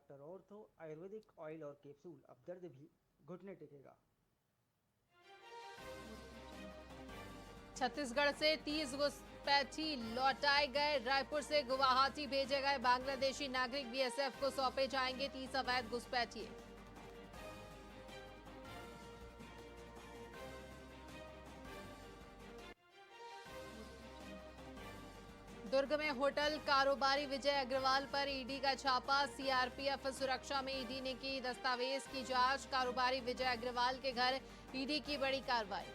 Doctor ortho Ayurvedic oil और capsule. अब दर्द भी घुटने टेकेगा। छत्तीसगढ़ से 30 घुसपैठी लौटाए गए। रायपुर से गुवाहाटी भेजे गए बांग्लादेशी नागरिक बीएसएफ को सौंपे जाएंगे। 30 अवैध घुसपैठी। दुर्ग में होटल कारोबारी विजय अग्रवाल पर ईडी का छापा। सीआरपीएफ सुरक्षा में ईडी ने की दस्तावेज की जांच। कारोबारी विजय अग्रवाल के घर ईडी की बड़ी कार्रवाई।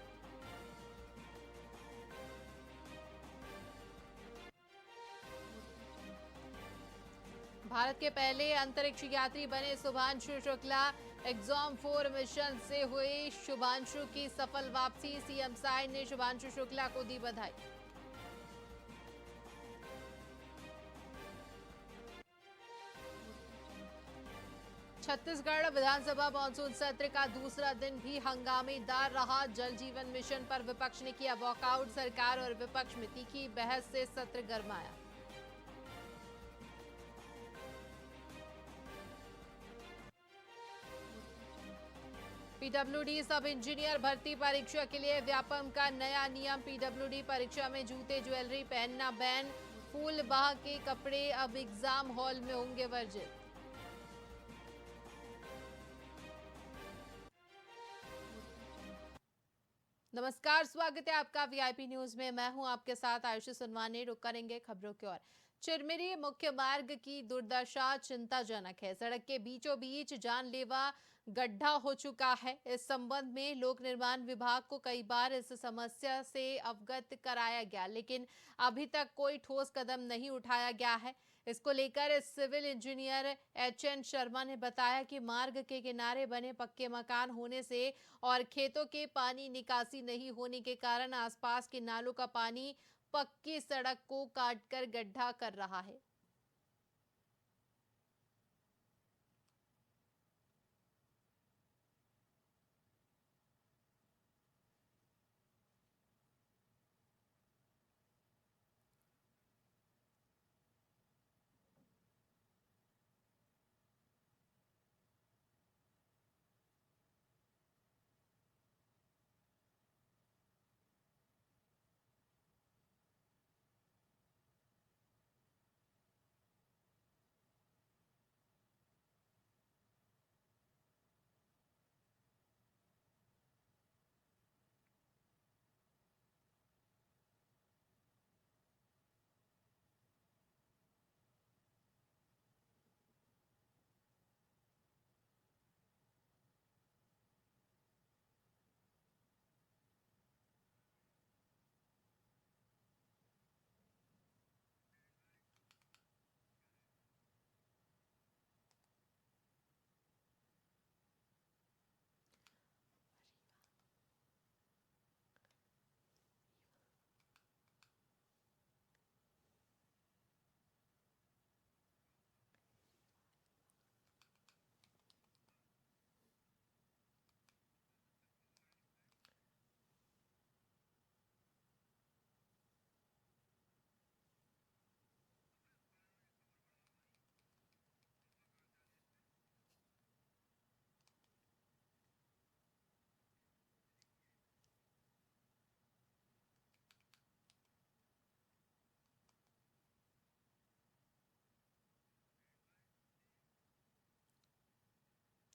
भारत के पहले अंतरिक्ष यात्री बने शुभांशु शुक्ला। एग्जॉम 4 मिशन से हुई शुभांशु की सफल वापसी। सीएम साइड ने शुभांशु शुक्ला को दी बधाई। छत्तीसगढ़ विधानसभा मानसून सत्र का दूसरा दिन भी हंगामेदार रहा। जल जीवन मिशन पर विपक्ष ने किया वॉकआउट। सरकार और विपक्ष में तीखी बहस से सत्र गरमाया। पीडब्ल्यूडी सब इंजीनियर भर्ती परीक्षा के लिए व्यापम का नया नियम। पीडब्ल्यूडी परीक्षा में जूते ज्वेलरी पहनना बैन। फूल बाह के कपड़े अब एग्जाम हॉल में होंगे वर्जित। नमस्कार, स्वागत है आपका वीआईपी न्यूज में। मैं हूं आपके साथ आयुषी सुनवानी। रुक करेंगे खबरों की ओर। चिरमिरी मुख्य मार्ग की दुर्दशा चिंताजनक है। सड़क के बीचों बीच जानलेवा गड्ढा हो चुका है। इस संबंध में लोक निर्माण विभाग को कई बार इस समस्या से अवगत कराया गया, लेकिन अभी तक कोई ठोस कदम नहीं उठाया गया है। इसको लेकर सिविल इंजीनियर एचएन शर्मा ने बताया कि मार्ग के किनारे बने पक्के मकान होने से और खेतों के पानी निकासी नहीं होने के कारण आसपास के नालों का पानी पक्की सड़क को काटकर गड्ढा कर रहा है।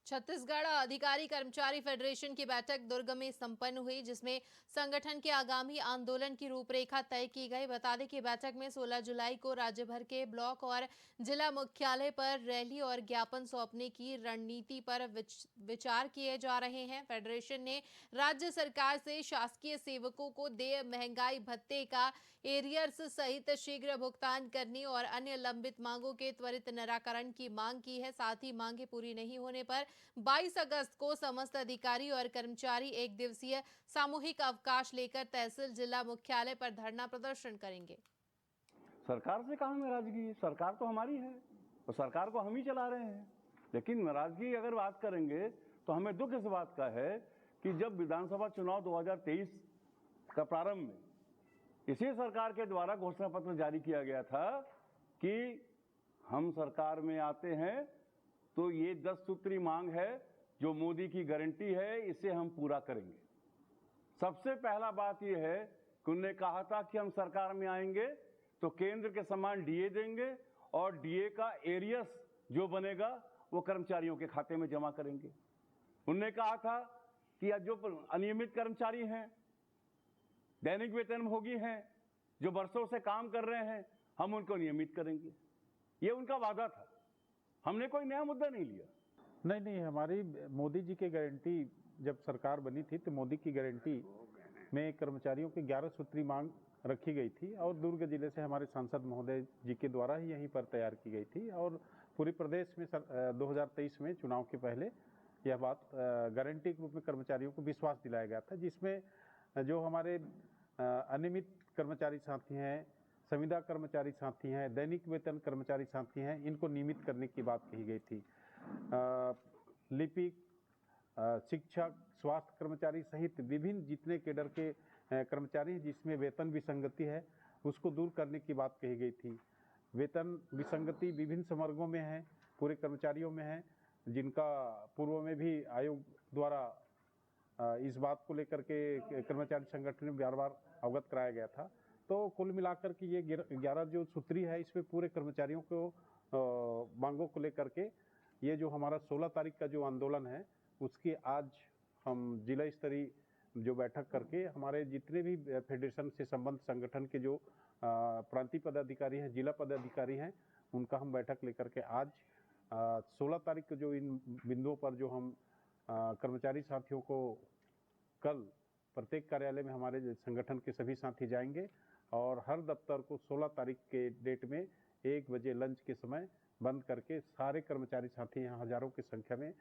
छत्तीसगढ़ अधिकारी कर्मचारी फेडरेशन की बैठक दुर्ग में संपन्न हुई, जिसमें संगठन के आगामी आंदोलन की रूपरेखा तय की गई। बता दें कि बैठक में 16 जुलाई को राज्य भर के ब्लॉक और जिला मुख्यालय पर रैली और ज्ञापन सौंपने की रणनीति पर विचार किए जा रहे हैं। फेडरेशन ने राज्य सरकार से शासकीय सेवकों को देय महंगाई भत्ते का एरियर्स सहित शीघ्र भुगतान करने और अन्य लंबित मांगों के त्वरित निराकरण की मांग की है। साथ ही मांगे पूरी नहीं होने पर 22 अगस्त को समस्त अधिकारी और कर्मचारी एक दिवसीय सामूहिक अवकाश लेकर तहसील जिला मुख्यालय पर धरना प्रदर्शन करेंगे। सरकार से कहाँ नाराजगी? सरकार तो हमारी है और सरकार को हम ही चला रहे हैं। लेकिन नाराजगी अगर बात करेंगे तो हमें दुख इस बात का है कि जब विधानसभा चुनाव 2023 का प्रारंभ में इसी सरकार के द्वारा घोषणा पत्र जारी किया गया था कि हम सरकार में आते हैं तो ये 10 सूत्री मांग है जो मोदी की गारंटी है, इसे हम पूरा करेंगे। सबसे पहला बात यह है कि उन्होंने कहा था कि हम सरकार में आएंगे तो केंद्र के समान डीए देंगे और डीए का एरियस जो बनेगा वो कर्मचारियों के खाते में जमा करेंगे। उन्होंने कहा था कि जो अनियमित कर्मचारी हैं, दैनिक वेतनभोगी हैं, जो वर्षों से काम कर रहे हैं, हम उनको नियमित करेंगे। ये उनका वादा था, हमने कोई नया मुद्दा नहीं लिया। नहीं, हमारी मोदी जी की गारंटी जब सरकार बनी थी तो मोदी की गारंटी में कर्मचारियों की 11 सूत्री मांग रखी गई थी और दुर्ग जिले से हमारे सांसद महोदय जी के द्वारा ही यहीं पर तैयार की गई थी और पूरे प्रदेश में 2023 में चुनाव के पहले यह बात गारंटी के रूप में कर्मचारियों को विश्वास दिलाया गया था, जिसमें जो हमारे अनियमित कर्मचारी साथी हैं, संविदा कर्मचारी साथी हैं, दैनिक वेतन कर्मचारी साथी हैं, इनको नियमित करने की बात कही गई थी। लिपिक, शिक्षक, स्वास्थ्य कर्मचारी सहित विभिन्न जितने केडर के कर्मचारी हैं जिसमें वेतन विसंगति है उसको दूर करने की बात कही गई थी। वेतन विसंगति विभिन्न संवर्गों में है, पूरे कर्मचारियों में है, जिनका पूर्व में भी आयोग द्वारा इस बात को लेकर के कर्मचारी संगठन में बार-बार अवगत कराया गया था। तो कुल मिलाकर के ये 11 जो सूत्री है इसमें पूरे कर्मचारियों को मांगों को लेकर के ये जो हमारा 16 तारीख का जो आंदोलन है उसकी आज हम जिला स्तरीय जो बैठक करके हमारे जितने भी फेडरेशन से संबंध संगठन के जो प्रांतीय पदाधिकारी हैं, जिला पदाधिकारी हैं, उनका हम बैठक लेकर के आज 16 तारीख को जो इन बिंदुओं पर जो हम कर्मचारी साथियों को कल प्रत्येक कार्यालय में हमारे संगठन के सभी साथी जाएंगे और हर दफ्तर को 16 तारीख के डेट में 1 बजे लंच के समय बंद करके सारे कर्मचारी साथी यहाँ हजारों की संख्या में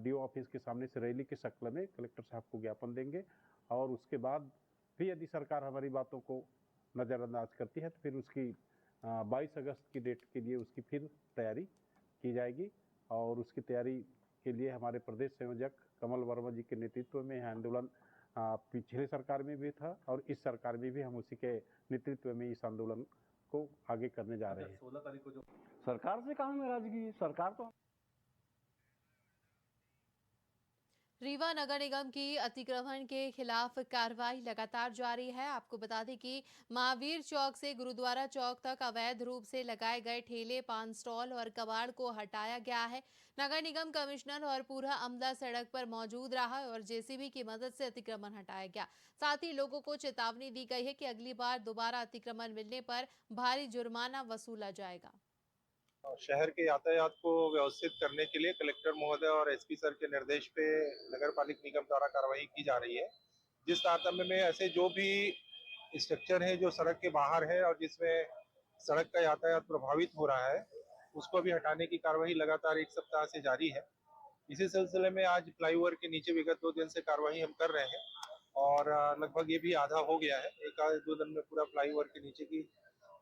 डीओ ऑफिस के सामने से रैली के शक्ल में कलेक्टर साहब को ज्ञापन देंगे और उसके बाद भी यदि सरकार हमारी बातों को नज़रअंदाज करती है तो फिर उसकी 22 अगस्त की डेट के लिए उसकी फिर तैयारी की जाएगी और उसकी तैयारी के लिए हमारे प्रदेश संयोजक कमल वर्मा जी के नेतृत्व में यह आंदोलन पिछले सरकार में भी था और इस सरकार में भी हम उसी के नेतृत्व में इस आंदोलन को आगे करने जा रहे हैं। 16 तारीख को जो सरकार से कहाँ नाराजगी, सरकार तो रीवा नगर निगम की अतिक्रमण के खिलाफ कार्रवाई लगातार जारी है। आपको बता दें कि महावीर चौक से गुरुद्वारा चौक तक अवैध रूप से लगाए गए ठेले, पान स्टॉल और कबाड़ को हटाया गया है। नगर निगम कमिश्नर और पूरा अमला सड़क पर मौजूद रहा और जेसीबी की मदद से अतिक्रमण हटाया गया। साथ ही लोगों को चेतावनी दी गई है कि अगली बार दोबारा अतिक्रमण मिलने पर भारी जुर्माना वसूला जाएगा। शहर के यातायात को व्यवस्थित करने के लिए कलेक्टर महोदय और एसपी सर के निर्देश पे नगर पालिक निगम द्वारा कार्रवाई की जा रही है। जिस तारतम्य में ऐसे जो भी स्ट्रक्चर है जो सड़क के बाहर है और जिसमें सड़क का यातायात प्रभावित हो रहा है उसको भी हटाने की कार्रवाई लगातार 1 सप्ताह से जारी है। इसी सिलसिले में आज फ्लाईओवर के नीचे विगत 2 दिन से कार्रवाई हम कर रहे हैं और लगभग ये भी आधा हो गया है। 1-2 दिन में पूरा फ्लाईओवर के नीचे की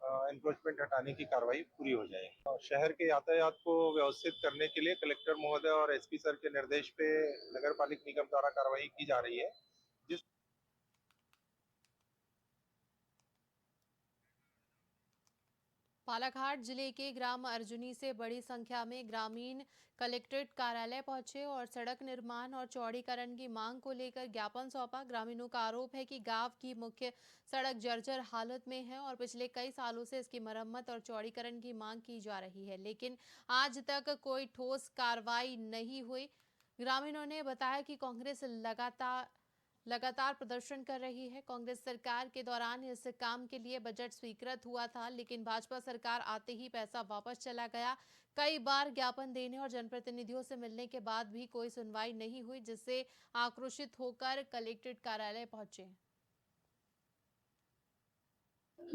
एनक्रोचमेंट हटाने की कार्रवाई पूरी हो जाएगी। शहर के यातायात को व्यवस्थित करने के लिए कलेक्टर महोदय और एसपी सर के निर्देश पे नगर पालिक निगम द्वारा कार्रवाई की जा रही है। जिस बालाघाट जिले के ग्राम अर्जुनी से बड़ी संख्या में ग्रामीण कलेक्ट्रेट कार्यालय पहुंचे और सड़क निर्माण और चौड़ीकरण की मांग को लेकर ज्ञापन सौंपा। ग्रामीणों का आरोप है कि गांव की मुख्य सड़क जर्जर हालत में है और पिछले कई सालों से इसकी मरम्मत और चौड़ीकरण की मांग की जा रही है, लेकिन आज तक कोई ठोस कार्रवाई नहीं हुई। ग्रामीणों ने बताया कि कांग्रेस लगातार प्रदर्शन कर रही है। कांग्रेस सरकार के दौरान इस काम के लिए बजट स्वीकृत हुआ था, लेकिन भाजपा सरकार आते ही पैसा वापस चला गया। कई बार ज्ञापन देने और जनप्रतिनिधियों से मिलने के बाद भी कोई सुनवाई नहीं हुई, जिससे आक्रोशित होकर कलेक्ट्रेट कार्यालय पहुंचे।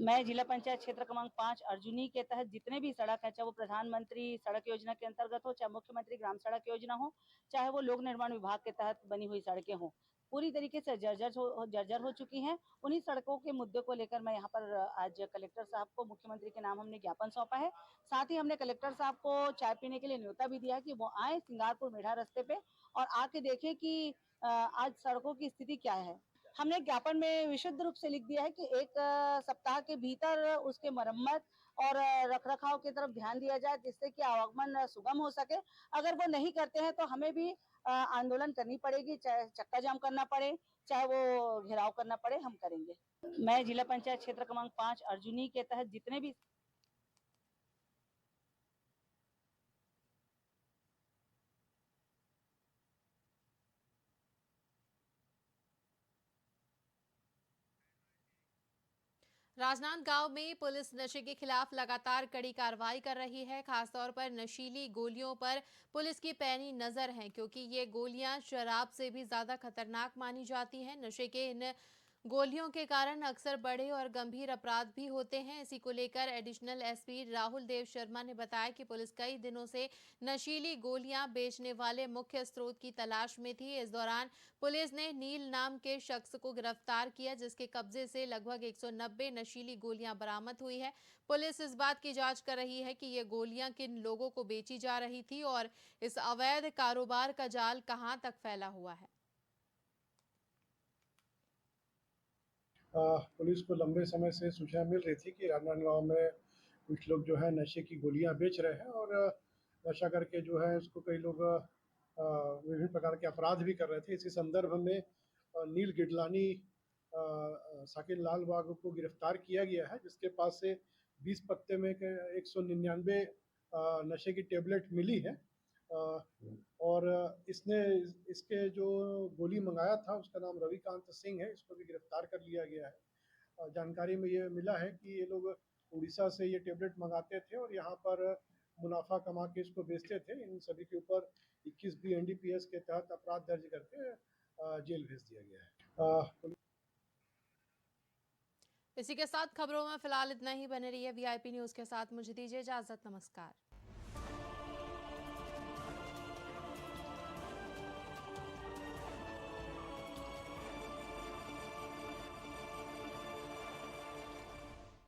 मैं जिला पंचायत क्षेत्र क्रमांक 5 अर्जुनी के तहत जितने भी सड़क है, चाहे वो प्रधानमंत्री सड़क योजना के अंतर्गत हो, चाहे मुख्यमंत्री ग्राम सड़क योजना हो, चाहे वो लोक निर्माण विभाग के तहत बनी हुई सड़कें हो, पूरी तरीके से जर्जर हो चुकी हैं। उन्हीं सड़कों के मुद्दे को लेकर मैं यहाँ पर आज कलेक्टर साहब को मुख्यमंत्री के नाम हमने ज्ञापन सौंपा है। साथ ही हमने कलेक्टर साहब को चाय पीने के लिए न्योता भी दिया कि वो आए सिंगारपुर मेढ़ा रास्ते पे और आके देखें कि आज सड़कों की स्थिति क्या है। हमने ज्ञापन में विशुद्ध रूप से लिख दिया है कि 1 सप्ताह के भीतर उसके मरम्मत और रख रखाव की तरफ ध्यान दिया जाए, जिससे कि आवागमन सुगम हो सके। अगर वो नहीं करते हैं तो हमें भी आंदोलन करनी पड़ेगी, चाहे चक्का जाम करना पड़े, चाहे वो घेराव करना पड़े, हम करेंगे। मैं जिला पंचायत क्षेत्र क्रमांक 5 अर्जुनी के तहत जितने भी राजनांदगांव में पुलिस नशे के खिलाफ लगातार कड़ी कार्रवाई कर रही है। खासतौर पर नशीली गोलियों पर पुलिस की पैनी नजर है, क्योंकि ये गोलियां शराब से भी ज्यादा खतरनाक मानी जाती हैं। नशे के इन गोलियों के कारण अक्सर बड़े और गंभीर अपराध भी होते हैं। इसी को लेकर एडिशनल एसपी राहुल देव शर्मा ने बताया कि पुलिस कई दिनों से नशीली गोलियां बेचने वाले मुख्य स्रोत की तलाश में थी। इस दौरान पुलिस ने नील नाम के शख्स को गिरफ्तार किया, जिसके कब्जे से लगभग 190 नशीली गोलियां बरामद हुई है। पुलिस इस बात की जांच कर रही है कि ये गोलियां किन लोगों को बेची जा रही थी और इस अवैध कारोबार का जाल कहां तक फैला हुआ है। पुलिस को लंबे समय से सूचना मिल रही थी कि राजनांदगांव में कुछ लोग जो है नशे की गोलियां बेच रहे हैं और नशा करके जो है उसको कई लोग विभिन्न प्रकार के अपराध भी कर रहे थे। इसी संदर्भ में नील गिडलानी साकिन लाल बाग को गिरफ्तार किया गया है, जिसके पास से 20 पत्ते में 199 नशे की टेबलेट मिली है और इसने इसके जो गोली मंगाया था उसका नाम रविकांत सिंह है, इसको भी गिरफ्तार कर लिया गया है। जानकारी में ये मिला है कि ये लोग उड़ीसा से ये टेबलेट मंगाते थे और यहाँ पर मुनाफा कमा के इसको बेचते थे। इन सभी के ऊपर 21 बी एनडीपीएस के तहत अपराध दर्ज करके जेल भेज दिया गया है। इसी के साथ खबरों में फिलहाल इतना ही। बने रहिए वीआईपी न्यूज के साथ। मुझे दीजिए इजाजत। नमस्कार।